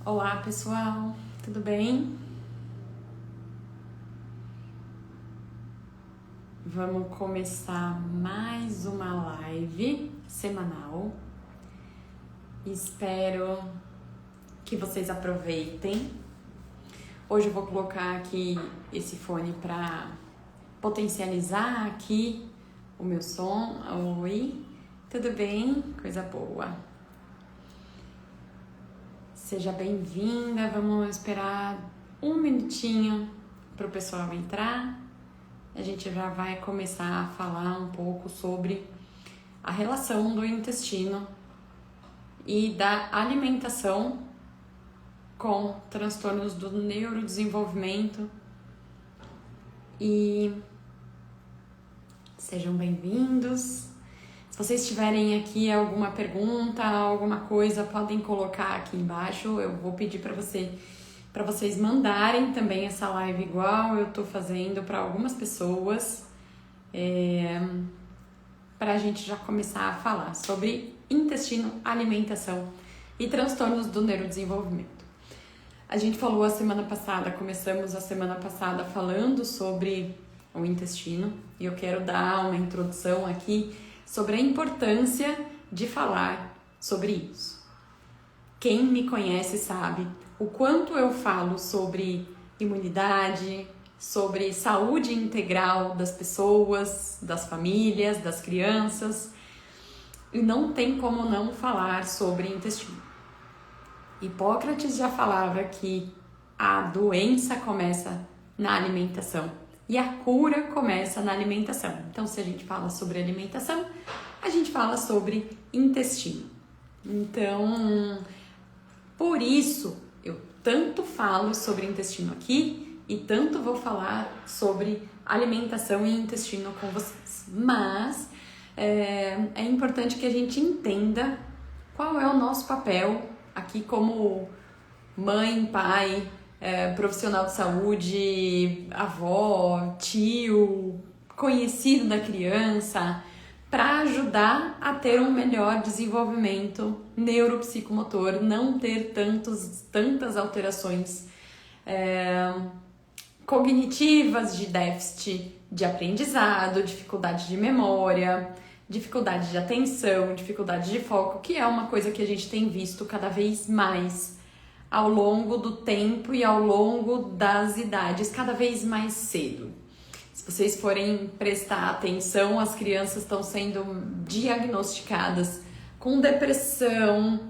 Olá pessoal, tudo bem? Vamos começar mais uma live semanal. Espero que vocês aproveitem. Hoje eu vou colocar aqui esse fone para potencializar aqui o meu som. Oi, tudo bem? Coisa boa. Seja bem-vinda, vamos esperar um minutinho para o pessoal entrar. A gente já vai começar a falar um pouco sobre a relação do intestino e da alimentação com transtornos do neurodesenvolvimento. E sejam bem-vindos. Se vocês tiverem aqui alguma pergunta, alguma coisa, podem colocar aqui embaixo. Eu vou pedir para vocês mandarem também essa live igual eu tô fazendo para algumas pessoas, para a gente já começar a falar sobre intestino, alimentação e transtornos do neurodesenvolvimento. A gente falou começamos a semana passada falando sobre o intestino e eu quero dar uma introdução aqui sobre a importância de falar sobre isso. Quem me conhece sabe o quanto eu falo sobre imunidade, sobre saúde integral das pessoas, das famílias, das crianças, e não tem como não falar sobre intestino. Hipócrates já falava que a doença começa na alimentação e a cura começa na alimentação. Então, se a gente fala sobre alimentação, a gente fala sobre intestino. Então, por isso, eu tanto falo sobre intestino aqui e tanto vou falar sobre alimentação e intestino com vocês. Mas é importante que a gente entenda qual é o nosso papel aqui como mãe, pai, profissional de saúde, avó, tio, conhecido da criança, para ajudar a ter um melhor desenvolvimento neuropsicomotor, não ter tantas alterações cognitivas de déficit de aprendizado, dificuldade de memória, dificuldade de atenção, dificuldade de foco, que é uma coisa que a gente tem visto cada vez mais ao longo do tempo e ao longo das idades, cada vez mais cedo. Se vocês forem prestar atenção, as crianças estão sendo diagnosticadas com depressão,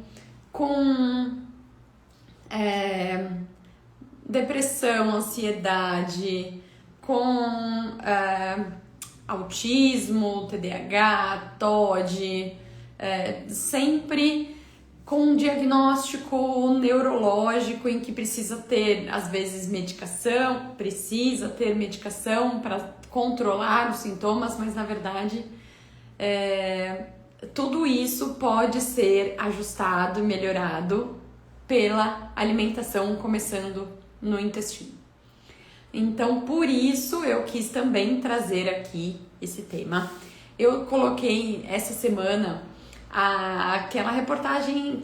com ansiedade, com autismo, TDAH, TOD, sempre com um diagnóstico neurológico em que precisa ter, às vezes, medicação para controlar os sintomas, mas na verdade tudo isso pode ser ajustado e melhorado pela alimentação, começando no intestino. Então, por isso eu quis também trazer aqui esse tema. Eu coloquei essa semana aquela reportagem,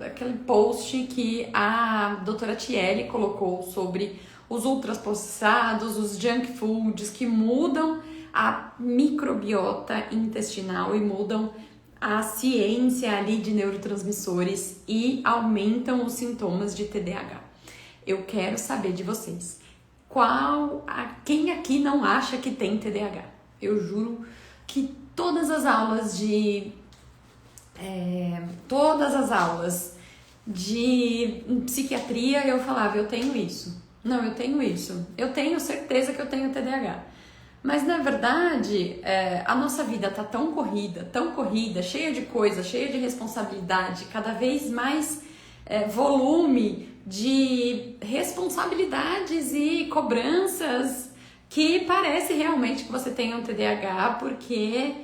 aquele post que a doutora Tiele colocou sobre os ultraprocessados, os junk foods que mudam a microbiota intestinal e mudam a ciência ali de neurotransmissores e aumentam os sintomas de TDAH. Eu quero saber de vocês, quem aqui não acha que tem TDAH? Eu juro que todas as aulas de psiquiatria eu falava, eu tenho isso. Não, eu tenho isso. Eu tenho certeza que eu tenho TDAH. Mas na verdade, a nossa vida tá tão corrida, cheia de coisa, cheia de responsabilidade, cada vez mais volume de responsabilidades e cobranças, que parece realmente que você tem um TDAH, porque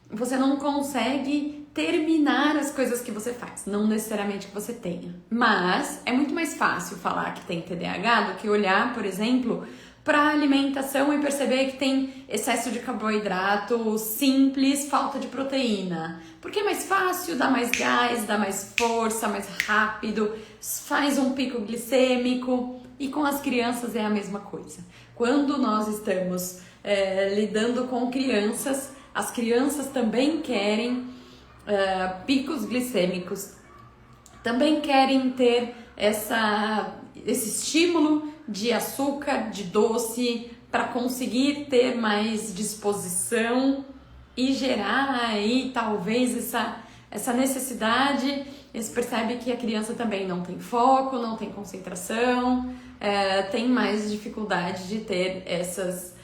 você não consegue terminar as coisas que você faz, não necessariamente que você tenha. Mas é muito mais fácil falar que tem TDAH do que olhar, por exemplo, para a alimentação e perceber que tem excesso de carboidrato simples, falta de proteína. Porque é mais fácil, dá mais gás, dá mais força, mais rápido, faz um pico glicêmico. E com as crianças é a mesma coisa. Quando nós estamos lidando com crianças, as crianças também querem picos glicêmicos, também querem ter esse estímulo de açúcar, de doce, para conseguir ter mais disposição e gerar aí talvez essa necessidade. Você percebe que a criança também não tem foco, não tem concentração, tem mais dificuldade de ter essas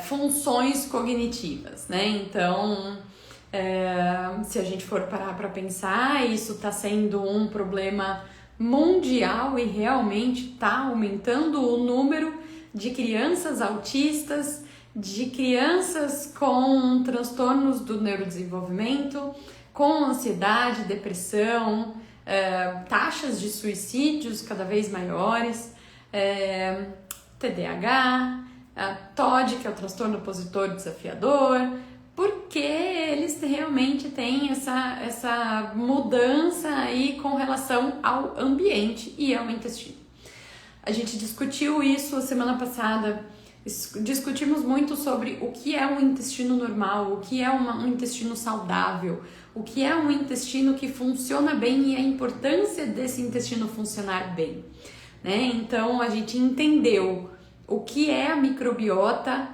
funções cognitivas, né? Então, se a gente for parar para pensar, isso está sendo um problema mundial e realmente está aumentando o número de crianças autistas, de crianças com transtornos do neurodesenvolvimento, com ansiedade, depressão, taxas de suicídios cada vez maiores, TDAH, TOD, que é o transtorno opositor desafiador, porque eles realmente têm essa mudança aí com relação ao ambiente e ao intestino. A gente discutiu isso a semana passada, discutimos muito sobre o que é um intestino normal, o que é um intestino saudável, o que é um intestino que funciona bem e a importância desse intestino funcionar bem, né? Então a gente entendeu o que é a microbiota,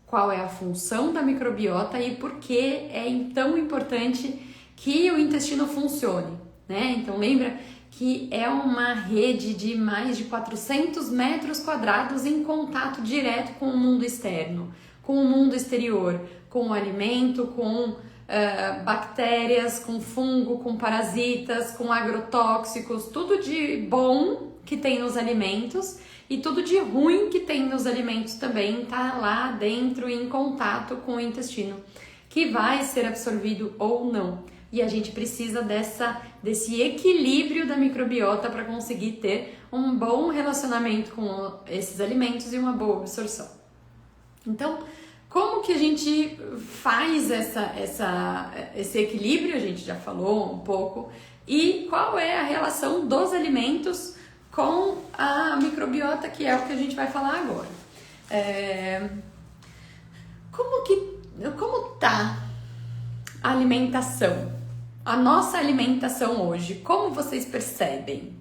qual é a função da microbiota e por que é tão importante que o intestino funcione, né? Então lembra que é uma rede de mais de 400 metros quadrados em contato direto com o mundo externo, com o mundo exterior, com o alimento, com bactérias, com fungo, com parasitas, com agrotóxicos, tudo de bom que tem nos alimentos e tudo de ruim que tem nos alimentos também está lá dentro em contato com o intestino, que vai ser absorvido ou não. E a gente precisa desse equilíbrio da microbiota para conseguir ter um bom relacionamento com esses alimentos e uma boa absorção. Então, como que a gente faz esse equilíbrio? A gente já falou um pouco. E qual é a relação dos alimentos com a microbiota, que é o que a gente vai falar agora. Como tá a alimentação? A nossa alimentação hoje, como vocês percebem?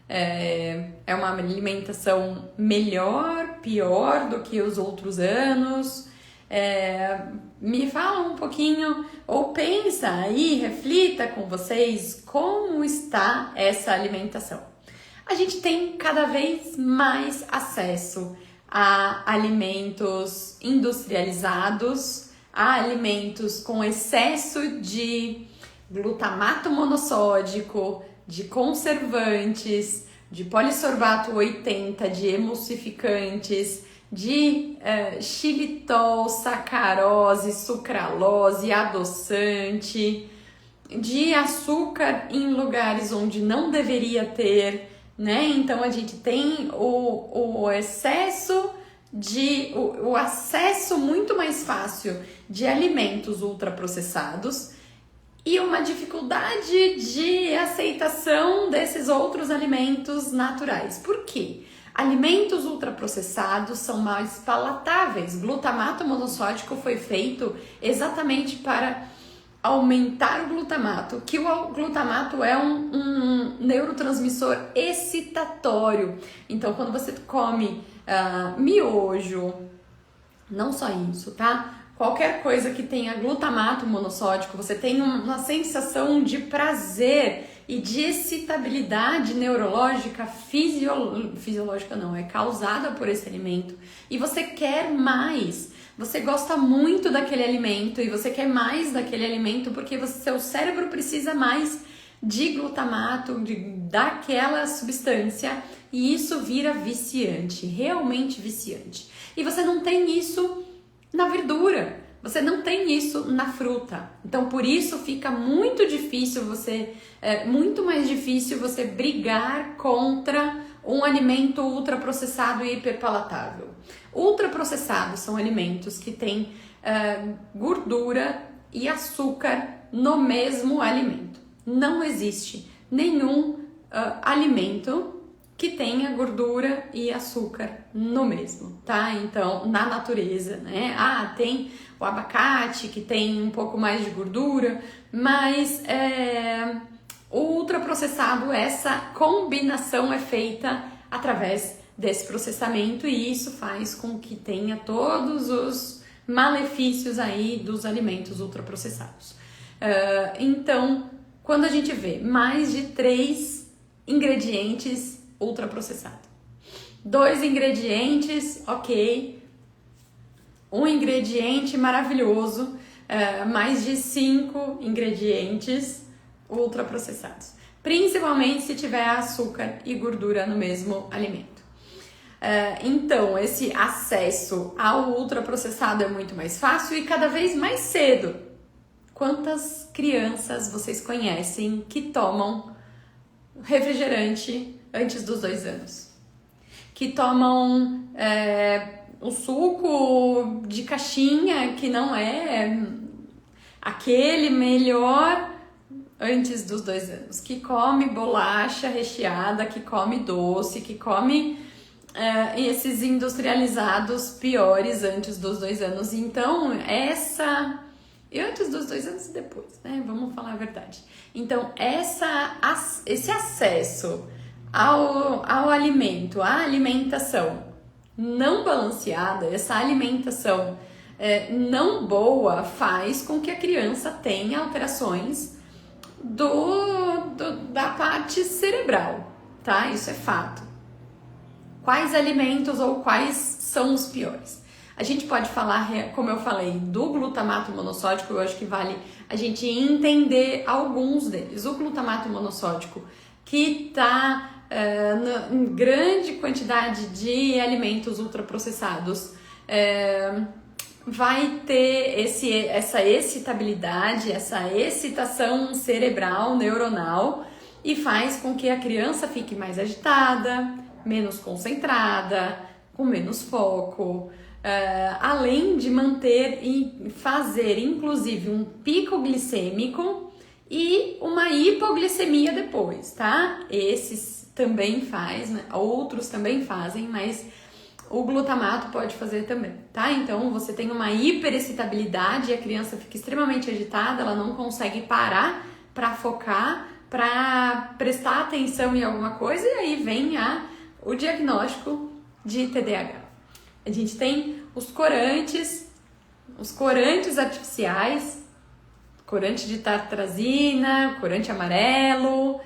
É uma alimentação melhor, pior do que os outros anos? Me fala um pouquinho, ou pensa aí, reflita com vocês como está essa alimentação. A gente tem cada vez mais acesso a alimentos industrializados, a alimentos com excesso de glutamato monossódico, de conservantes, de polissorbato 80, de emulsificantes, de xilitol, sacarose, sucralose, adoçante, de açúcar em lugares onde não deveria ter, né? Então a gente tem o excesso o acesso muito mais fácil de alimentos ultraprocessados e uma dificuldade de aceitação desses outros alimentos naturais. Por quê? Alimentos ultraprocessados são mais palatáveis. Glutamato monossódico foi feito exatamente para aumentar o glutamato, que o glutamato é um neurotransmissor excitatório. Então, quando você come miojo, não só isso, tá? Qualquer coisa que tenha glutamato monossódico, você tem uma sensação de prazer e de excitabilidade neurológica, fisiológica não, é causada por esse alimento. E você quer mais, você gosta muito daquele alimento e você quer mais daquele alimento porque seu cérebro precisa mais de glutamato, daquela substância, e isso vira viciante, realmente viciante. E você não tem isso na verdura, você não tem isso na fruta. Então por isso fica muito difícil muito mais difícil você brigar contra um alimento ultraprocessado e hiperpalatável. Ultraprocessados são alimentos que têm gordura e açúcar no mesmo alimento. Não existe nenhum alimento que tenha gordura e açúcar no mesmo, tá? Então, na natureza, né? Tem o abacate que tem um pouco mais de gordura, mas o ultraprocessado, essa combinação é feita através desse processamento e isso faz com que tenha todos os malefícios aí dos alimentos ultraprocessados. Então, quando a gente vê mais de 3 ingredientes ultraprocessado, 2 ingredientes, ok, um ingrediente maravilhoso, mais de 5 ingredientes ultraprocessados, principalmente se tiver açúcar e gordura no mesmo alimento. Então, esse acesso ao ultraprocessado é muito mais fácil e cada vez mais cedo. Quantas crianças vocês conhecem que tomam refrigerante antes dos 2 anos? Que tomam o suco de caixinha, que não é aquele melhor, antes dos 2 anos? Que come bolacha recheada, que come doce, que come esses industrializados piores antes dos 2 anos. Então, antes dos 2 anos e depois, né? Vamos falar a verdade. Então, esse acesso ao alimento, à alimentação não balanceada, essa alimentação não boa faz com que a criança tenha alterações da parte cerebral, tá? Isso é fato. Quais alimentos ou quais são os piores? A gente pode falar, como eu falei, do glutamato monossódico. Eu acho que vale a gente entender alguns deles. O glutamato monossódico, que está em grande quantidade de alimentos ultraprocessados, vai ter essa excitabilidade, essa excitação cerebral, neuronal, e faz com que a criança fique mais agitada, menos concentrada, com menos foco, além de manter e fazer inclusive um pico glicêmico e uma hipoglicemia depois, tá? Esses também faz, né? Outros também fazem, mas o glutamato pode fazer também, tá? Então você tem uma hiperexcitabilidade e a criança fica extremamente agitada, ela não consegue parar para focar, para prestar atenção em alguma coisa, e aí vem o diagnóstico de TDAH. A gente tem os corantes artificiais, corante de tartrazina, corante amarelo,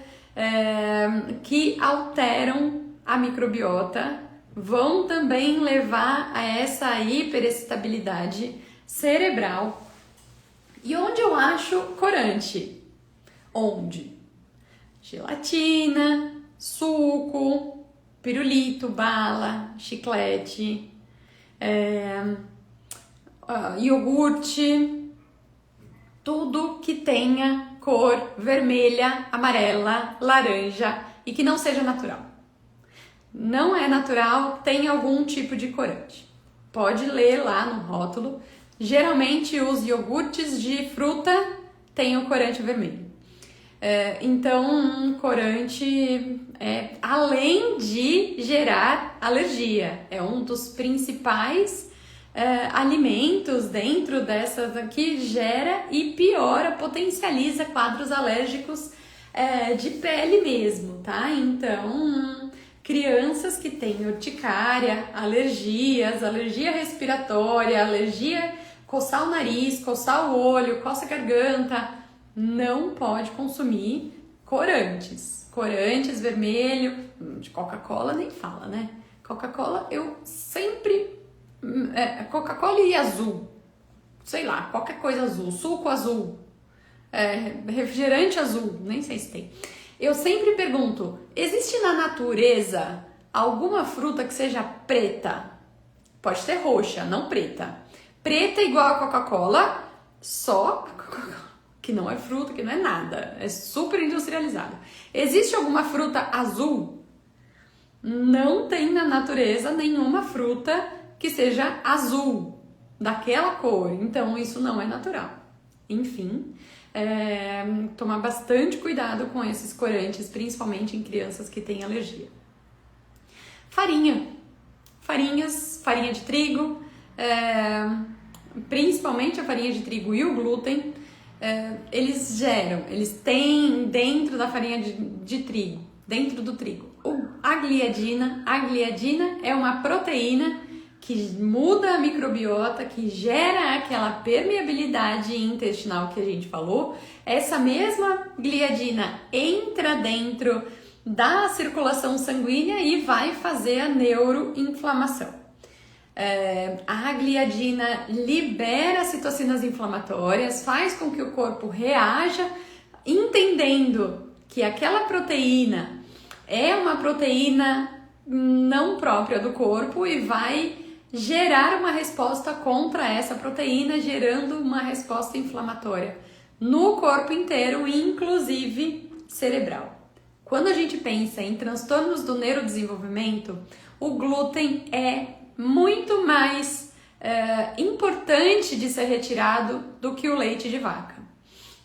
que alteram a microbiota, vão também levar a essa hiperexcitabilidade cerebral. E onde eu acho corante? Onde? Gelatina, suco, pirulito, bala, chiclete, iogurte, tudo que tenha cor vermelha, amarela, laranja e que não seja natural. Não é natural, tem algum tipo de corante. Pode ler lá no rótulo. Geralmente os iogurtes de fruta têm o corante vermelho. Então, um corante, além de gerar alergia, é um dos principais alimentos dentro dessas que gera e piora, potencializa quadros alérgicos de pele mesmo, tá? Então, crianças que têm urticária, alergias, alergia respiratória, alergia, coçar o nariz, coçar o olho, coça a garganta, não pode consumir corantes. Corantes vermelho, de Coca-Cola nem fala, né? Coca-Cola eu sempre... Coca-Cola e azul, sei lá, qualquer coisa azul, suco azul, refrigerante azul, nem sei se tem. Eu sempre pergunto, existe na natureza alguma fruta que seja preta? Pode ser roxa, não preta. Preta igual a Coca-Cola, só a Coca-Cola, que não é fruta, que não é nada, é super industrializado. Existe alguma fruta azul? Não tem na natureza nenhuma fruta que seja azul, daquela cor, então isso não é natural. Enfim, tomar bastante cuidado com esses corantes, principalmente em crianças que têm alergia. Farinha de trigo, principalmente a farinha de trigo e o glúten, eles têm dentro da farinha de trigo, dentro do trigo, a gliadina. A gliadina é uma proteína que muda a microbiota, que gera aquela permeabilidade intestinal que a gente falou. Essa mesma gliadina entra dentro da circulação sanguínea e vai fazer a neuroinflamação. A gliadina libera citocinas inflamatórias, faz com que o corpo reaja, entendendo que aquela proteína é uma proteína não própria do corpo e vai gerar uma resposta contra essa proteína, gerando uma resposta inflamatória no corpo inteiro, inclusive cerebral. Quando a gente pensa em transtornos do neurodesenvolvimento, o glúten é muito mais importante de ser retirado do que o leite de vaca.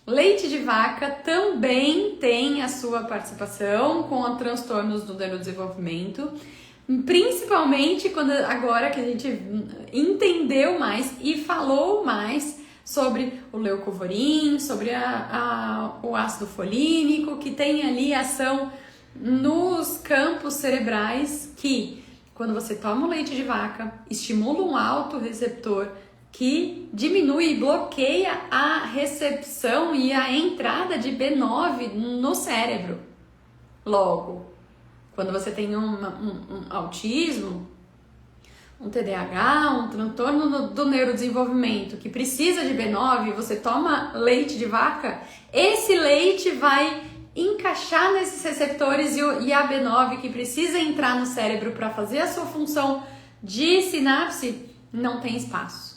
Leite de vaca também tem a sua participação com os transtornos do neurodesenvolvimento, principalmente agora que a gente entendeu mais e falou mais sobre o leucovorin, sobre o ácido folínico, que tem ali ação nos campos cerebrais que, quando você toma o leite de vaca, estimula um autorreceptor que diminui e bloqueia a recepção e a entrada de B9 no cérebro. Logo, quando você tem um autismo, um TDAH, um transtorno do neurodesenvolvimento que precisa de B9, você toma leite de vaca, esse leite vai encaixar nesses receptores e a B9 que precisa entrar no cérebro para fazer a sua função de sinapse não tem espaço.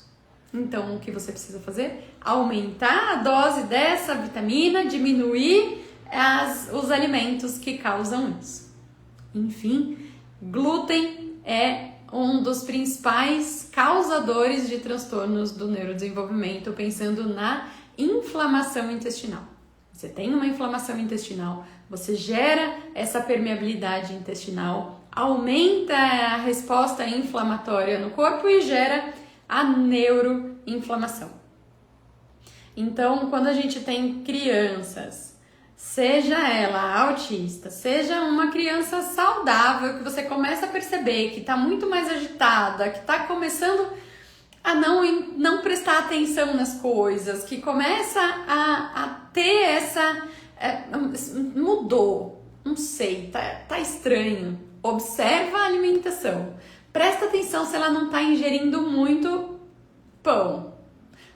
Então, o que você precisa fazer? Aumentar a dose dessa vitamina, diminuir os alimentos que causam isso. Enfim, glúten é um dos principais causadores de transtornos do neurodesenvolvimento, pensando na inflamação intestinal. Você tem uma inflamação intestinal, você gera essa permeabilidade intestinal, aumenta a resposta inflamatória no corpo e gera a neuroinflamação. Então, quando a gente tem crianças, seja ela autista, seja uma criança saudável, que você começa a perceber que está muito mais agitada, que está começando a não prestar atenção nas coisas, que começa a ter essa... mudou, não sei, tá estranho. Observa a alimentação. Presta atenção se ela não está ingerindo muito pão.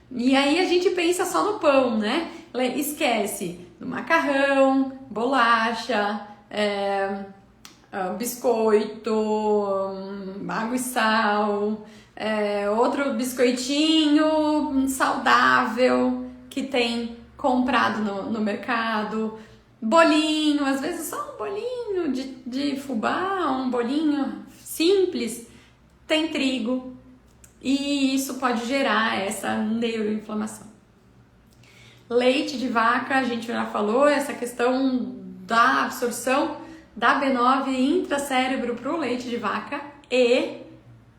E aí a gente pensa só no pão, né? Esquece do macarrão, bolacha, biscoito, água e sal, outro biscoitinho saudável que tem comprado no mercado, bolinho, às vezes só um bolinho de fubá, um bolinho simples, tem trigo, e isso pode gerar essa neuroinflamação. Leite de vaca, a gente já falou, essa questão da absorção da B9 intracérebro para o leite de vaca e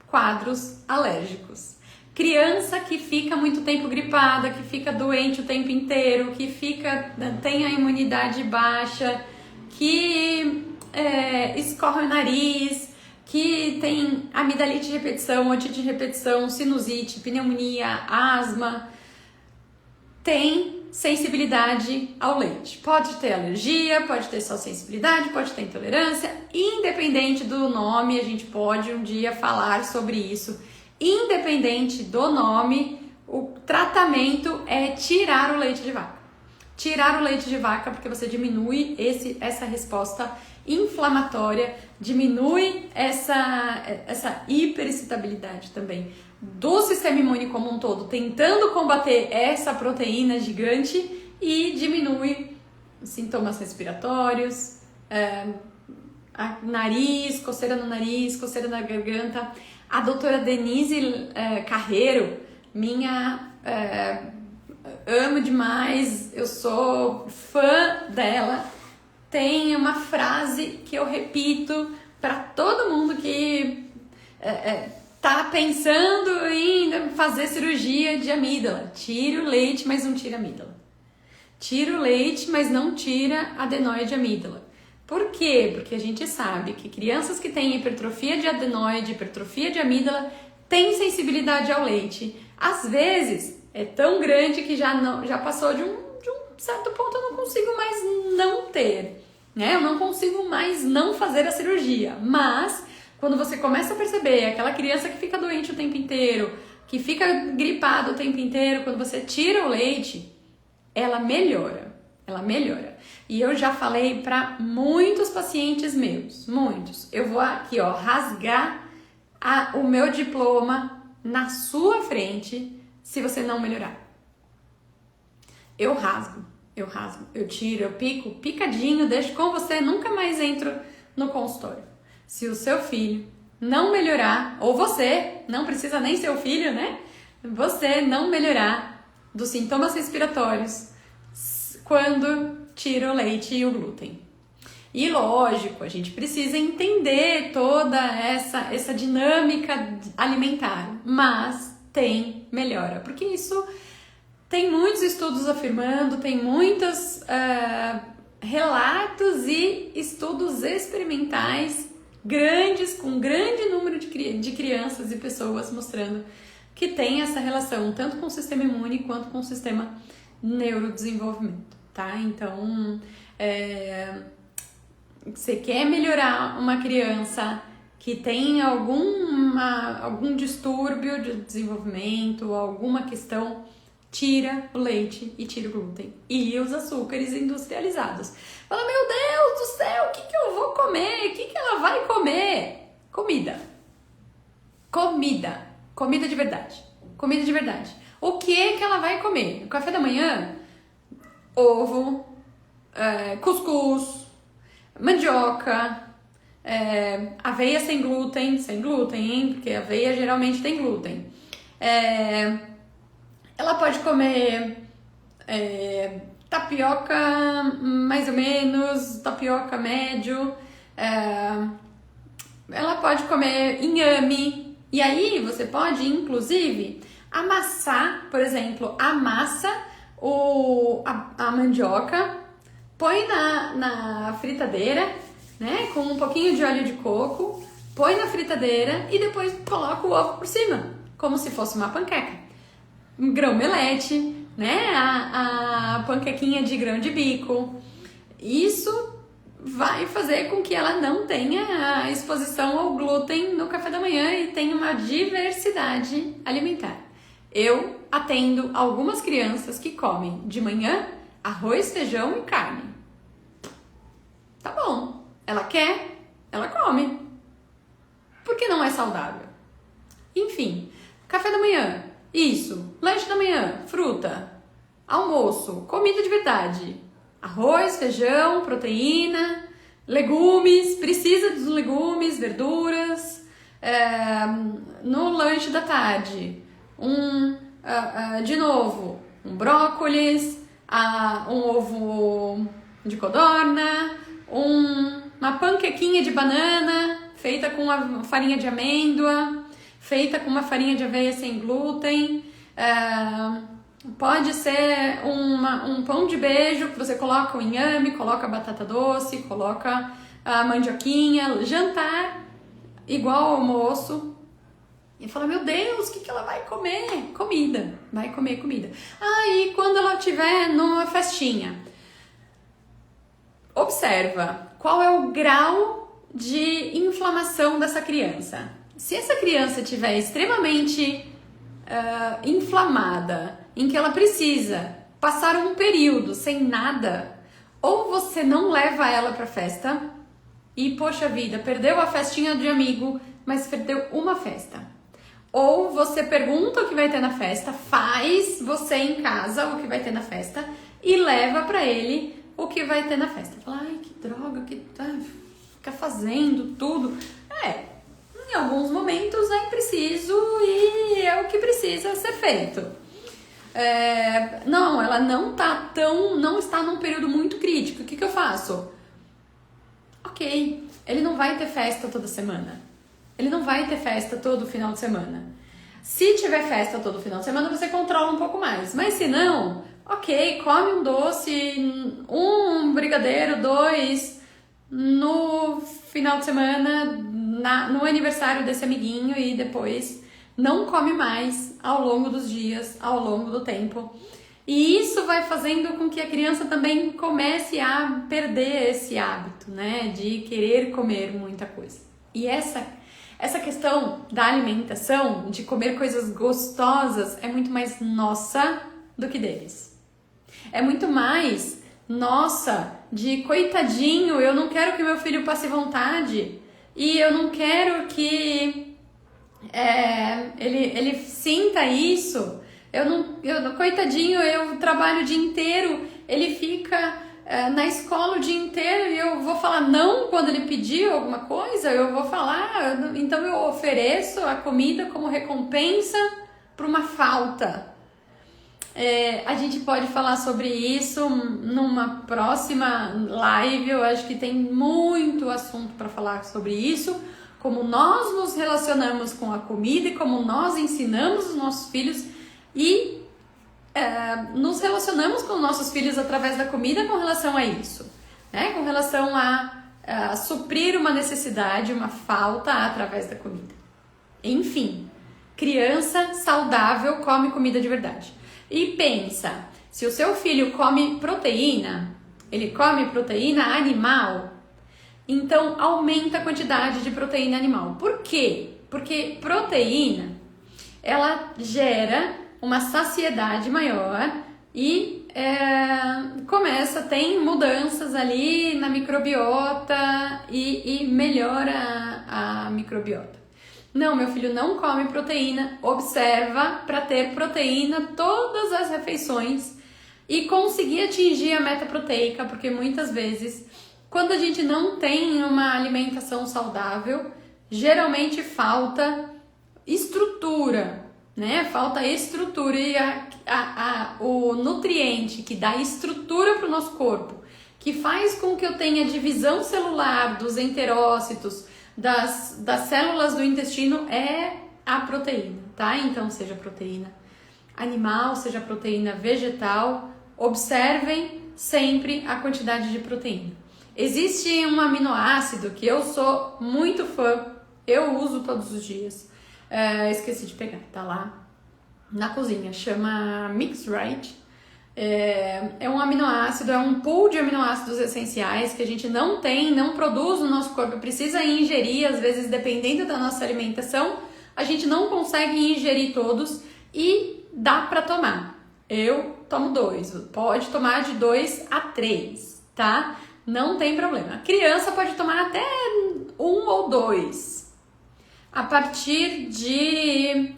quadros alérgicos. Criança que fica muito tempo gripada, que fica doente o tempo inteiro, que tem a imunidade baixa, que escorre o nariz, que tem amidalite de repetição, otite de repetição, sinusite, pneumonia, asma, tem sensibilidade ao leite. Pode ter alergia, pode ter só sensibilidade, pode ter intolerância, independente do nome, a gente pode um dia falar sobre isso. Independente do nome, o tratamento é tirar o leite de vaca. Tirar o leite de vaca porque você diminui essa resposta inflamatória, diminui essa hiperexcitabilidade também do sistema imune como um todo, tentando combater essa proteína gigante, e diminui sintomas respiratórios, nariz, coceira no nariz, coceira na garganta. A doutora Denise Carreiro, amo demais, eu sou fã dela. Tem uma frase que eu repito para todo mundo que tá pensando em fazer cirurgia de amígdala. Tira o leite, mas não tira a amígdala. Tira o leite, mas não tira a adenoide amígdala. Por quê? Porque a gente sabe que crianças que têm hipertrofia de adenoide, hipertrofia de amígdala, têm sensibilidade ao leite. Às vezes, é tão grande que já passou de um certo ponto, eu não consigo mais não ter, né? Eu não consigo mais não fazer a cirurgia. Mas, quando você começa a perceber aquela criança que fica doente o tempo inteiro, que fica gripada o tempo inteiro, quando você tira o leite, ela melhora. E eu já falei para muitos pacientes meus, muitos. Eu vou aqui, ó, rasgar o meu diploma na sua frente se você não melhorar. Eu rasgo, eu tiro, eu pico, picadinho, deixo com você, nunca mais entro no consultório. Se o seu filho não melhorar, ou você, não precisa nem ser o filho, né? Você não melhorar dos sintomas respiratórios quando tira o leite e o glúten. E lógico, a gente precisa entender toda essa dinâmica alimentar, mas tem melhora, porque isso tem muitos estudos afirmando, tem muitos relatos e estudos experimentais grandes, com grande número de crianças e pessoas mostrando que tem essa relação tanto com o sistema imune quanto com o sistema neurodesenvolvimento, tá? Então, você quer melhorar uma criança que tem algum distúrbio de desenvolvimento, alguma questão, tira o leite e tira o glúten e os açúcares industrializados. Fala, meu Deus do céu, o que eu vou comer? O que ela vai comer? Comida de verdade. O que ela vai comer? No café da manhã, ovo, cuscuz, mandioca, aveia sem glúten, hein? Porque aveia geralmente tem glúten. Ela pode comer tapioca mais ou menos, tapioca médio, ela pode comer inhame, e aí você pode inclusive amassar, por exemplo, amassa a mandioca, põe na fritadeira, né, com um pouquinho de óleo de coco, põe na fritadeira e depois coloca o ovo por cima, como se fosse uma panqueca. Grão-melete, né, a panquequinha de grão de bico. Isso vai fazer com que ela não tenha a exposição ao glúten no café da manhã e tenha uma diversidade alimentar. Eu atendo algumas crianças que comem de manhã arroz, feijão e carne. Tá bom, ela quer, ela come. Porque não é saudável. Enfim, café da manhã, isso. Lanche da manhã, fruta. Almoço, comida de verdade. Arroz, feijão, proteína, legumes, precisa dos legumes, verduras. No lanche da tarde, de novo, um brócolis, um ovo de codorna, uma panquequinha de banana feita com a farinha de amêndoa, feita com uma farinha de aveia sem glúten. Pode ser um pão de beijo que você coloca o inhame, coloca a batata doce, coloca a mandioquinha, jantar igual ao almoço. E fala, meu Deus, o que ela vai comer? Comida, vai comer comida. E quando ela estiver numa festinha, observa qual é o grau de inflamação dessa criança. Se essa criança estiver extremamente inflamada, em que ela precisa passar um período sem nada, ou você não leva ela para festa e, poxa vida, perdeu a festinha de amigo, mas perdeu uma festa. Ou você pergunta o que vai ter na festa, faz você em casa o que vai ter na festa e leva para ele o que vai ter na festa. Fala, ai, que droga, fica fazendo tudo. Em alguns momentos é preciso e é o que precisa ser feito. Não, ela não está num período muito crítico. O que eu faço? Ok, ele não vai ter festa toda semana. Ele não vai ter festa todo final de semana. Se tiver festa todo final de semana, você controla um pouco mais. Mas se não, ok, come um doce, um brigadeiro, 2 no final de semana, no aniversário desse amiguinho e depois não come mais ao longo dos dias, ao longo do tempo. E isso vai fazendo com que a criança também comece a perder esse hábito, né, de querer comer muita coisa. E essa questão da alimentação, de comer coisas gostosas, é muito mais nossa do que deles. É muito mais nossa, de coitadinho, eu não quero que meu filho passe vontade e eu não quero que ele sinta isso. Coitadinho, eu trabalho o dia inteiro, ele fica na escola o dia inteiro e eu vou falar não quando ele pedir alguma coisa, eu vou falar, então eu ofereço a comida como recompensa para uma falta. A gente pode falar sobre isso numa próxima live, eu acho que tem muito assunto para falar sobre isso, como nós nos relacionamos com a comida e como nós ensinamos os nossos filhos e nos relacionamos com os nossos filhos através da comida com relação a isso, né? Com relação a suprir uma necessidade, uma falta através da comida. Enfim, criança saudável come comida de verdade. E pensa, se o seu filho come proteína, ele come proteína animal, então aumenta a quantidade de proteína animal. Por quê? Porque proteína, ela gera uma saciedade maior e tem mudanças ali na microbiota e melhora a microbiota. Não, meu filho não come proteína, observa para ter proteína todas as refeições e conseguir atingir a meta proteica, porque muitas vezes, quando a gente não tem uma alimentação saudável, geralmente falta estrutura, né? Falta estrutura e o nutriente que dá estrutura para o nosso corpo, que faz com que eu tenha divisão celular dos enterócitos, das células do intestino, é a proteína, tá? Então, seja proteína animal, seja proteína vegetal, observem sempre a quantidade de proteína. Existe um aminoácido que eu sou muito fã, eu uso todos os dias, esqueci de pegar, tá lá na cozinha, chama Mixrite. É um aminoácido, é um pool de aminoácidos essenciais que a gente não produz no nosso corpo, precisa ingerir, às vezes dependendo da nossa alimentação, a gente não consegue ingerir todos e dá para tomar. Eu tomo 2, pode tomar de 2 a 3, tá? Não tem problema. A criança pode tomar até 1 ou 2. A partir de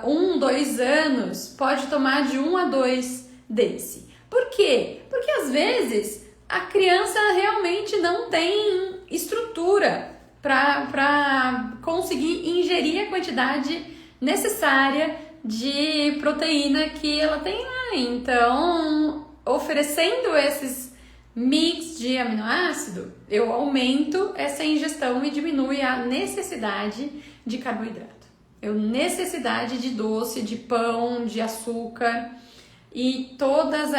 1, 2 anos, pode tomar de 1 a 2 desse. Por quê? Porque às vezes a criança realmente não tem estrutura para conseguir ingerir a quantidade necessária de proteína que ela tem lá. Então, oferecendo esses mix de aminoácido, eu aumento essa ingestão e diminui a necessidade de carboidrato. Necessidade de doce, de pão, de açúcar e todas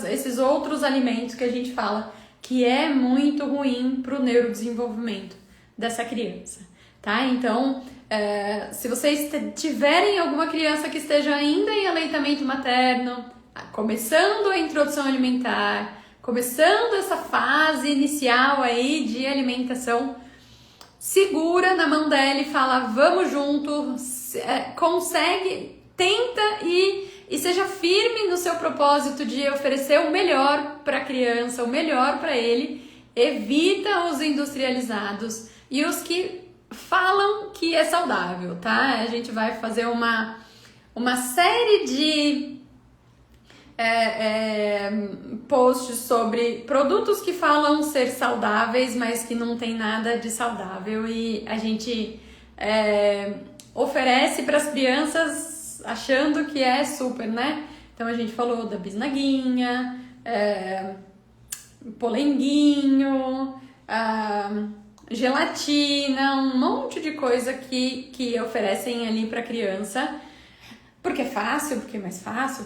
esses outros alimentos que a gente fala que é muito ruim para o neurodesenvolvimento dessa criança, tá? Então, se vocês tiverem alguma criança que esteja ainda em aleitamento materno, começando a introdução alimentar, começando essa fase inicial aí de alimentação, segura na mão dela e fala, vamos junto, consegue, tenta e seja firme no seu propósito de oferecer o melhor para a criança, o melhor para ele, evita os industrializados e os que falam que é saudável, tá? A gente vai fazer uma série posts sobre produtos que falam ser saudáveis, mas que não tem nada de saudável, e a gente oferece para as crianças achando que é super, né? Então a gente falou da bisnaguinha, polenguinho, gelatina, um monte de coisa que oferecem ali para criança, porque é fácil, porque é mais fácil,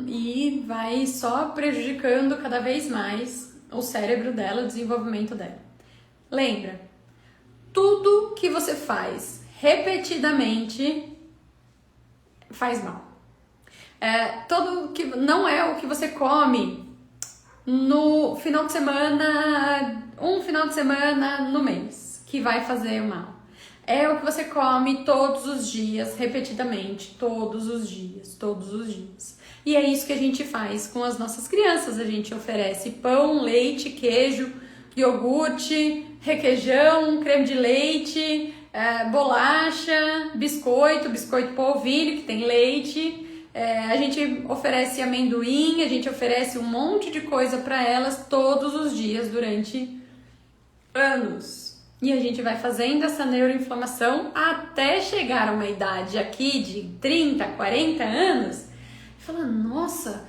e vai só prejudicando cada vez mais o cérebro dela, o desenvolvimento dela. Lembra, tudo que você faz repetidamente faz mal. Todo que não é o que você come no final de semana, um final de semana no mês, que vai fazer mal. É o que você come todos os dias, repetidamente, todos os dias. E é isso que a gente faz com as nossas crianças. A gente oferece pão, leite, queijo, iogurte, requeijão, creme de leite, bolacha, biscoito polvilho, que tem leite. A gente oferece amendoim, a gente oferece um monte de coisa para elas todos os dias durante anos. E a gente vai fazendo essa neuroinflamação até chegar a uma idade aqui de 30, 40 anos e falar, nossa,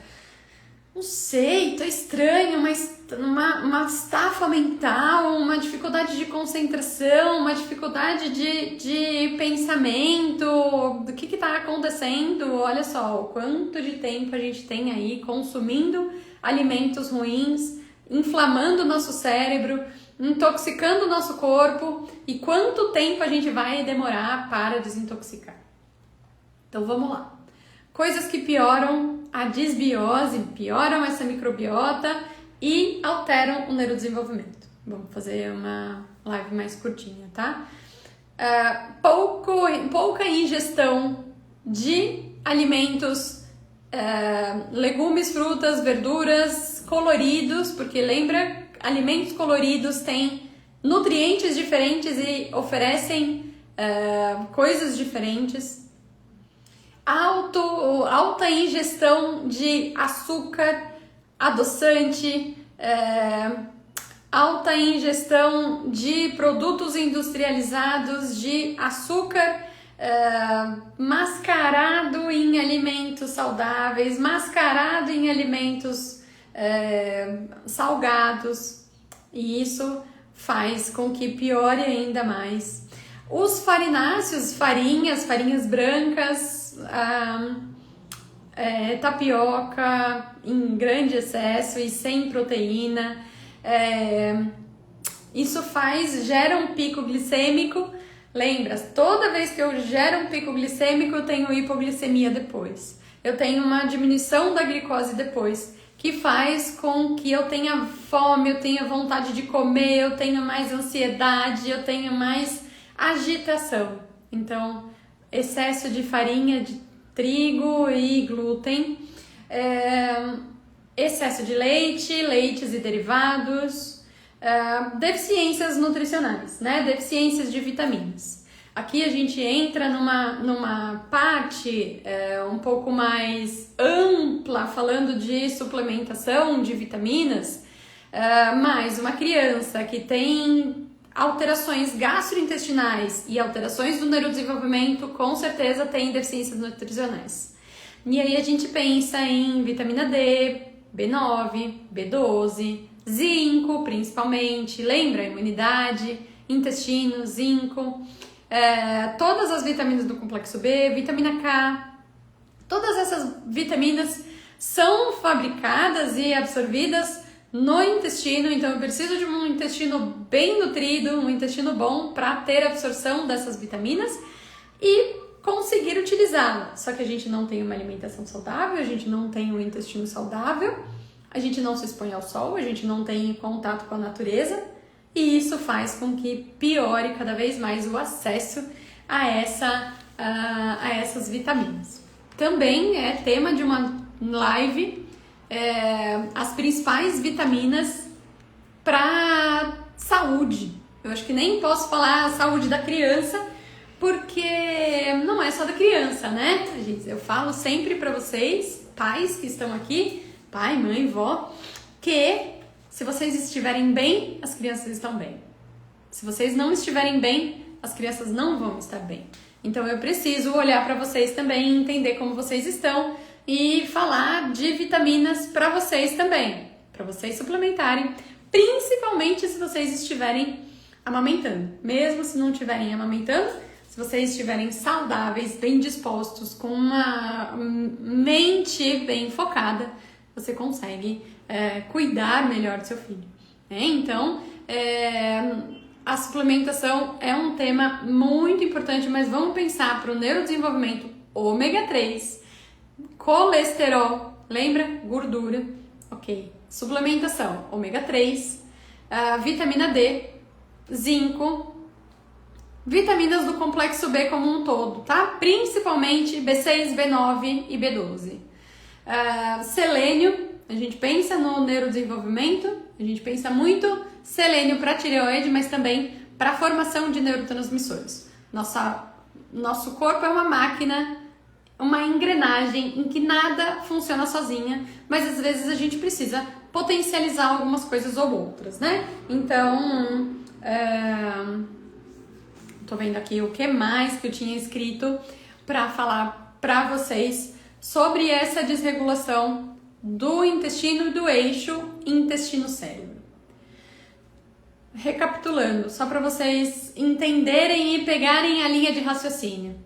não sei, tô estranho, mas uma estafa mental, uma dificuldade de concentração, uma dificuldade de pensamento, do que tá acontecendo? Olha só, o quanto de tempo a gente tem aí consumindo alimentos ruins, inflamando o nosso cérebro, intoxicando o nosso corpo, e quanto tempo a gente vai demorar para desintoxicar. Então vamos lá. Coisas que pioram a disbiose, pioram essa microbiota e alteram o neurodesenvolvimento. Vamos fazer uma live mais curtinha, tá? Pouca ingestão de alimentos, legumes, frutas, verduras coloridos, porque lembra, alimentos coloridos têm nutrientes diferentes e oferecem coisas diferentes. Alta ingestão de açúcar, adoçante, alta ingestão de produtos industrializados, de açúcar mascarado em alimentos saudáveis, mascarado em alimentos salgados, e isso faz com que piore ainda mais. Os farináceos, farinhas brancas, tapioca em grande excesso e sem proteína, isso gera um pico glicêmico. Lembra, toda vez que eu gero um pico glicêmico, eu tenho hipoglicemia depois. Eu tenho uma diminuição da glicose depois, que faz com que eu tenha fome, eu tenha vontade de comer, eu tenha mais ansiedade, eu tenha mais agitação. Então, excesso de farinha, de trigo e glúten, excesso de leites e derivados, deficiências nutricionais, né? Deficiências de vitaminas. Aqui a gente entra numa parte um pouco mais ampla, falando de suplementação de vitaminas, mas uma criança que tem alterações gastrointestinais e alterações do neurodesenvolvimento, com certeza tem deficiências nutricionais. E aí a gente pensa em vitamina D, B9, B12, zinco principalmente, lembra? Imunidade, intestino, zinco, todas as vitaminas do complexo B, vitamina K, todas essas vitaminas são fabricadas e absorvidas no intestino, então eu preciso de um intestino bem nutrido, um intestino bom para ter absorção dessas vitaminas e conseguir utilizá-la. Só que a gente não tem uma alimentação saudável, a gente não tem um intestino saudável, a gente não se expõe ao sol, a gente não tem contato com a natureza, e isso faz com que piore cada vez mais o acesso a essas vitaminas. Também é tema de uma live as principais vitaminas para saúde. Eu acho que nem posso falar a saúde da criança, porque não é só da criança, né? Eu falo sempre para vocês, pais que estão aqui, pai, mãe, vó, que se vocês estiverem bem, as crianças estão bem. Se vocês não estiverem bem, as crianças não vão estar bem. Então eu preciso olhar para vocês também, entender como vocês estão e falar de vitaminas para vocês também, para vocês suplementarem, principalmente se vocês estiverem amamentando. Mesmo se não estiverem amamentando, se vocês estiverem saudáveis, bem dispostos, com uma mente bem focada, você consegue cuidar melhor do seu filho. Então, a suplementação é um tema muito importante, mas vamos pensar para o neurodesenvolvimento ômega 3, colesterol, lembra? Gordura, ok. Suplementação ômega 3, vitamina D, zinco, vitaminas do complexo B como um todo, tá? Principalmente B6, B9 e B12. Selênio, a gente pensa no neurodesenvolvimento, a gente pensa muito selênio para tireoide, mas também para a formação de neurotransmissores. Nosso corpo é uma máquina, uma engrenagem em que nada funciona sozinha, mas às vezes a gente precisa potencializar algumas coisas ou outras, né? Então, tô vendo aqui o que mais que eu tinha escrito para falar para vocês sobre essa desregulação do intestino e do eixo intestino-cérebro. Recapitulando, só para vocês entenderem e pegarem a linha de raciocínio.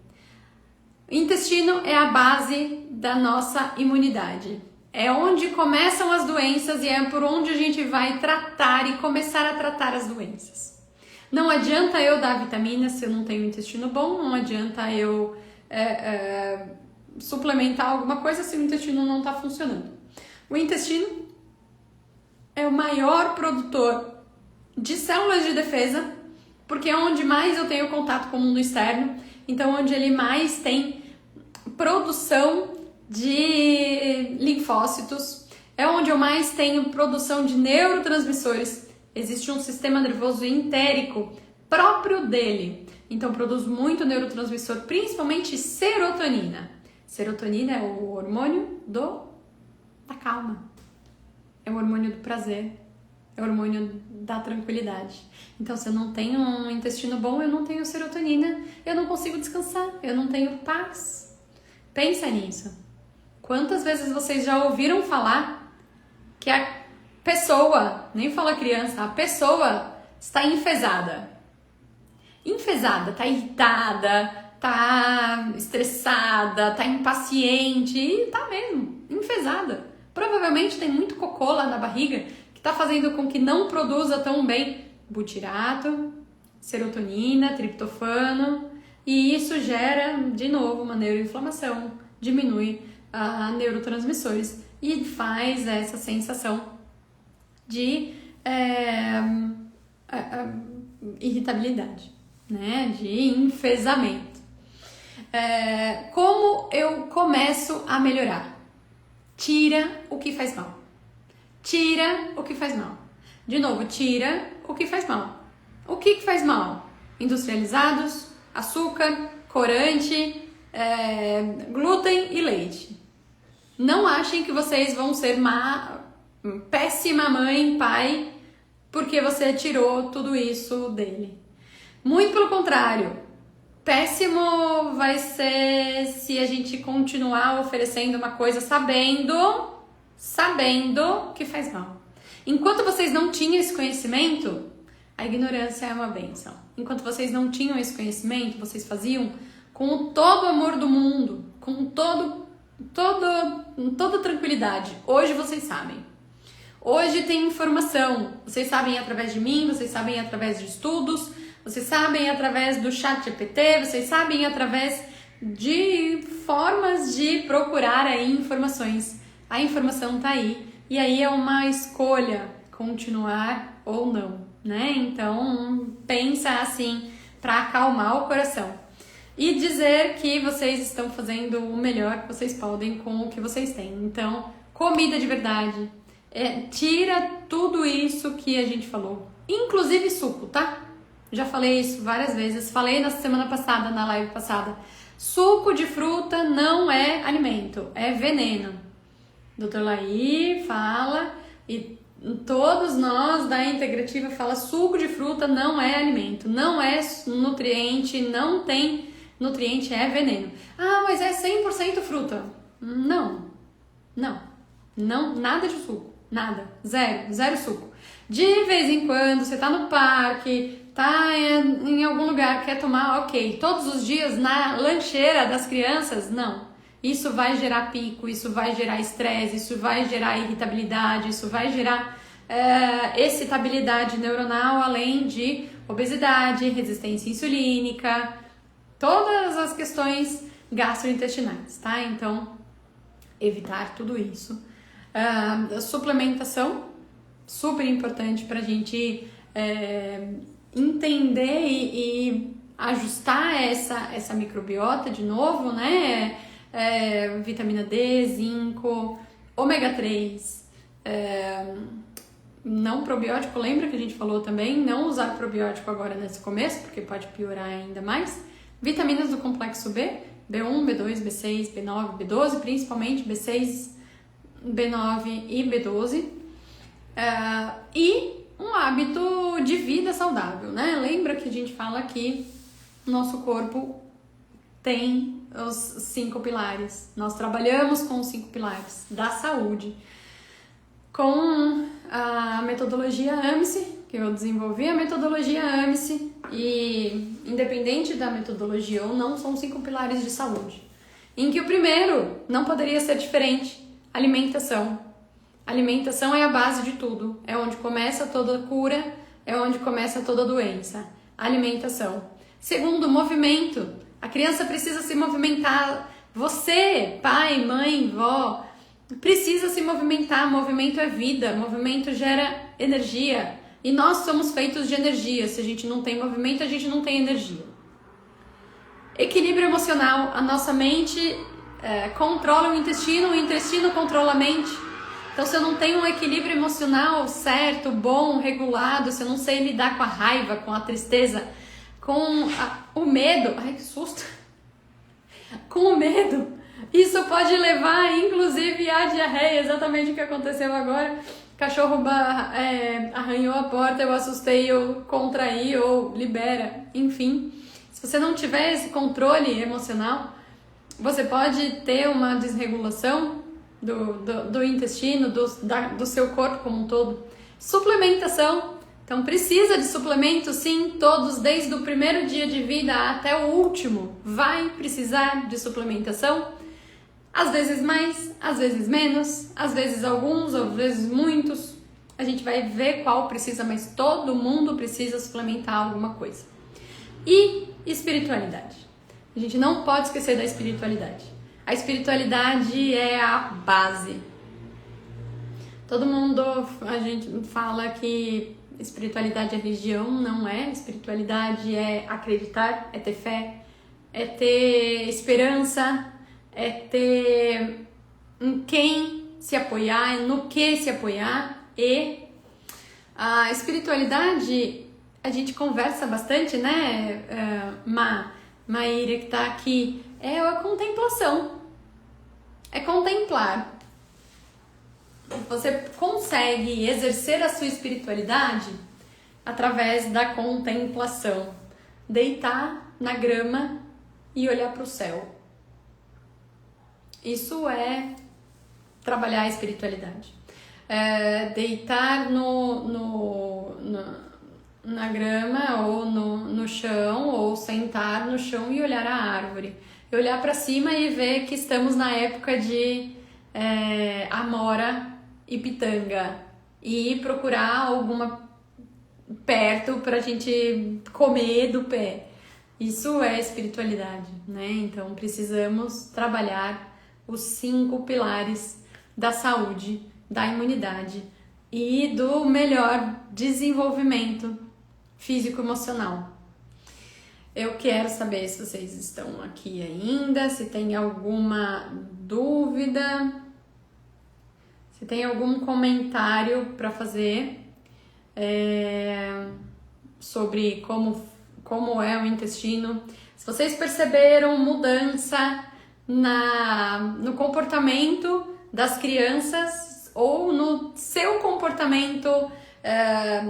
O intestino é a base da nossa imunidade. É onde começam as doenças e é por onde a gente vai tratar e começar a tratar as doenças. Não adianta eu dar vitamina se eu não tenho intestino bom, não adianta eu suplementar alguma coisa se o intestino não está funcionando. O intestino é o maior produtor de células de defesa, porque é onde mais eu tenho contato com o mundo externo, então onde ele mais tem produção de linfócitos, é onde eu mais tenho produção de neurotransmissores. Existe um sistema nervoso entérico próprio dele, então produz muito neurotransmissor, principalmente serotonina. Serotonina é o hormônio da calma, é o hormônio do prazer, é o hormônio da tranquilidade. Então, se eu não tenho um intestino bom, eu não tenho serotonina, eu não consigo descansar, eu não tenho paz. Pensa nisso. Quantas vezes vocês já ouviram falar que a pessoa, nem fala criança, a pessoa está enfesada? Enfesada, tá irritada, tá estressada, tá impaciente, e tá mesmo, enfesada. Provavelmente tem muito cocô lá na barriga que tá fazendo com que não produza tão bem butirato, serotonina, triptofano, e isso gera, de novo, uma neuroinflamação, diminui neurotransmissores e faz essa sensação de irritabilidade, né? De enfesamento. Como eu começo a melhorar? Tira o que faz mal. Tira o que faz mal. De novo, tira o que faz mal. O que faz mal? Industrializados, açúcar, corante, glúten e leite. Não achem que vocês vão ser péssima mãe, pai, porque você tirou tudo isso dele. Muito pelo contrário. Péssimo vai ser se a gente continuar oferecendo uma coisa sabendo que faz mal. Enquanto vocês não tinham esse conhecimento, a ignorância é uma bênção. Enquanto vocês não tinham esse conhecimento, vocês faziam com todo o amor do mundo, com toda tranquilidade. Hoje vocês sabem. Hoje tem informação. Vocês sabem através de mim, vocês sabem através de estudos, vocês sabem através do ChatGPT, vocês sabem através de formas de procurar aí informações. A informação tá aí. E aí é uma escolha continuar ou não, né? Então, pensa assim para acalmar o coração. E dizer que vocês estão fazendo o melhor que vocês podem com o que vocês têm. Então, comida de verdade. Tira tudo isso que a gente falou. Inclusive suco, tá? Já falei isso várias vezes. Falei na semana passada, na live passada. Suco de fruta não é alimento, é veneno. Dr. Laí fala, e todos nós da Integrativa fala, suco de fruta não é alimento, não é nutriente, não tem nutriente, é veneno. Ah, mas é 100% fruta. Não, nada de suco, nada, zero suco. De vez em quando, você tá no parque, tá em algum lugar, quer tomar, ok. Todos os dias na lancheira das crianças, não. Isso vai gerar pico, isso vai gerar estresse, isso vai gerar irritabilidade, isso vai gerar excitabilidade neuronal, além de obesidade, resistência insulínica, todas as questões gastrointestinais, tá? Então, evitar tudo isso. Suplementação, super importante para a gente entender e ajustar essa microbiota de novo, né? Vitamina D, zinco, ômega 3, não probiótico, lembra que a gente falou também, não usar probiótico agora nesse começo, porque pode piorar ainda mais. Vitaminas do complexo B, B1, B2, B6, B9, B12, principalmente B6, B9 e B12. E um hábito de vida saudável, né? Lembra que a gente fala que nosso corpo tem os 5 pilares. Nós trabalhamos com os 5 pilares da saúde. Com a metodologia AMSE, que eu desenvolvi a metodologia AMSE, e independente da metodologia ou não, são 5 pilares de saúde. Em que o primeiro não poderia ser diferente, alimentação. Alimentação é a base de tudo, é onde começa toda cura, é onde começa toda doença. Alimentação. Segundo, movimento. A criança precisa se movimentar. Você, pai, mãe, vó, precisa se movimentar. Movimento é vida, movimento gera energia. E nós somos feitos de energia. Se a gente não tem movimento, a gente não tem energia. Equilíbrio emocional. A nossa mente controla o intestino controla a mente. Então, se eu não tenho um equilíbrio emocional certo, bom, regulado, se eu não sei lidar com a raiva, com a tristeza, com o medo, ai que susto, com o medo, isso pode levar inclusive à diarreia, exatamente o que aconteceu agora. O cachorro arranhou a porta, eu assustei, eu contraí ou libera, enfim. Se você não tiver esse emocional, você pode ter uma desregulação do intestino, do seu corpo como um todo. Suplementação. Então precisa de suplemento, sim, todos, desde o primeiro dia de vida até o último, vai precisar de suplementação. Às vezes mais, às vezes menos, às vezes alguns, às vezes muitos. A gente vai ver qual precisa, mas todo mundo precisa suplementar alguma coisa. E espiritualidade. A gente não pode esquecer da espiritualidade. A espiritualidade é a base. Todo mundo, a gente fala que espiritualidade é religião, não é. Espiritualidade é acreditar, é ter fé, é ter esperança, é ter em quem se apoiar, no que se apoiar. E a espiritualidade, a gente conversa bastante, né, Maíra, que tá aqui, é a contemplação, é contemplar. Você consegue exercer a sua espiritualidade através da contemplação. Deitar na grama e olhar para o céu. Isso é trabalhar a espiritualidade. Deitar na grama ou no chão, ou sentar no chão e olhar a árvore. E olhar para cima e ver que estamos na época de amora e pitanga, e procurar alguma perto pra gente comer do pé. Isso é espiritualidade, né? Então precisamos trabalhar os 5 pilares da saúde, da imunidade e do melhor desenvolvimento físico-emocional. Eu quero saber se vocês estão aqui ainda, se tem alguma dúvida, se tem algum comentário para fazer sobre como é o intestino. Se vocês perceberam mudança no comportamento das crianças ou no seu comportamento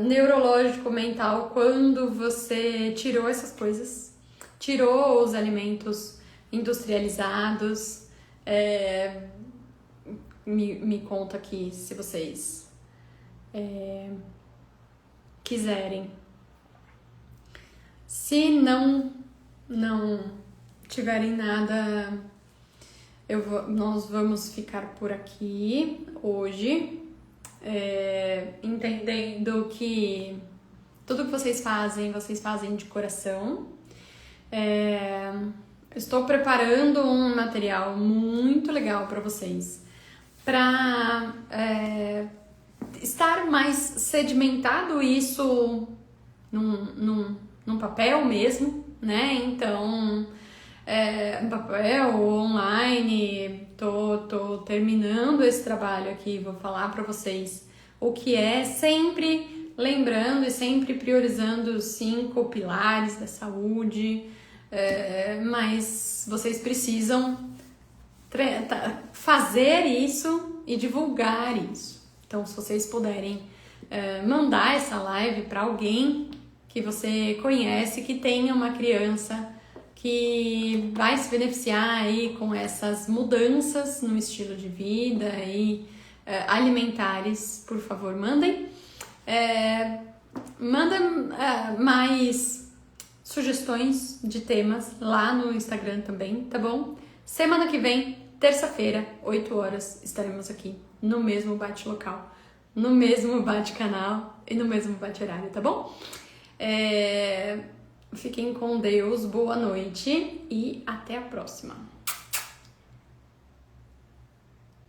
neurológico, mental, quando você tirou essas coisas, tirou os alimentos industrializados. Me conta aqui se vocês quiserem. Se não tiverem nada, nós vamos ficar por aqui hoje, entendendo que tudo que vocês fazem de coração. Estou preparando um material muito legal para vocês, para estar mais sedimentado isso num papel mesmo, né? Então, no papel, online, tô terminando esse trabalho aqui, vou falar para vocês o que é, sempre lembrando e sempre priorizando os 5 pilares da saúde, mas vocês precisam fazer isso e divulgar isso. Então, se vocês puderem mandar essa live para alguém que você conhece, que tenha uma criança que vai se beneficiar aí com essas mudanças no estilo de vida e alimentares, por favor, mandem. Manda mais sugestões de temas lá no Instagram também, tá bom? Semana que vem, terça-feira, 8 horas, estaremos aqui no mesmo bate-local, no mesmo bate-canal e no mesmo bate-horário, tá bom? Fiquem com Deus, boa noite e até a próxima!